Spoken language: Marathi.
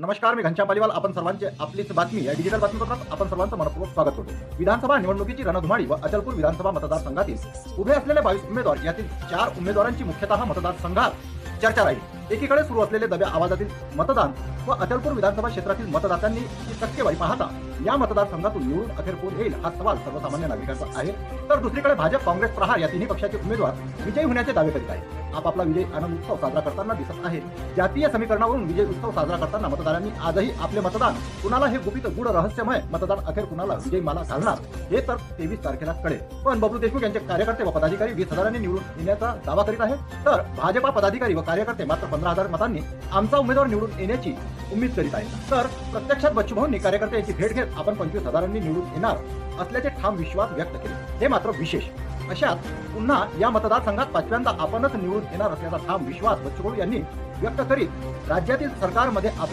नमस्कार, मी घनश्याम पालीवाल. आपण सर्वांचे आपलीच बातमी या डिजिटल बातमीपत्रात आपण सर्वांचं मनपूर्वक स्वागत करतो. विधानसभा निवडणुकीची रणधुमाळी व अचलपूर विधानसभा मतदारसंघातील उभे असलेले 22 उमेदवार यातील 4 उमेदवारांची मुख्यतः मतदारसंघात चर्चा राहील. एकीकडे सुरू असलेले दब्या आवाजातील मतदान व अचलपूर विधानसभा क्षेत्रातील मतदात्यांनी टक्केवारी पाहता या मतदारसंघातून निवडून अखेर कोण येईल हा सवाल सर्वसामान्य नागरिकांचा आहे. तर दुसरीकडे भाजप, काँग्रेस, प्रहार या तिन्ही पक्षाचे उमेदवार विजयी होण्याचे दावे करीत आहेत. आपापला विजय आनंद उत्सव साजरा करताना दिसत आहे. जातीय समीकरणावरून विजय उत्सव साजरा करताना मतदारांनी आजही आपले मतदान कुणाला हे गुपित गूढ रहस्यमय मतदान अखेर कुणाला विजय माला घालणार हे तर 23 तारखेला कळेल. पण बबलू देशमुख यांचे कार्यकर्ते व पदाधिकारी 20,000 निवडून येण्याचा दावा करीत आहेत, तर भाजपा पदाधिकारी व कार्यकर्ते मात्र 15,000 मतांनी आमचा उमेदवार निवडून येण्याची उम्मीद करीत आहेत. तर प्रत्यक्षात बच्चूभाऊंनी कार्यकर्त्यांची भेट घेत आपण 25,000 निवडून येणार असल्याचे ठाम विश्वास व्यक्त केले. हे मात्र विशेष. अशात पुन्हा या मतदारसंघात 5व्यांदा आपणच निवडून येणार असल्याचा ठाम विश्वास बच्चूभाऊ यांनी व्यक्त करीत राज्यातील सरकारमध्ये आपली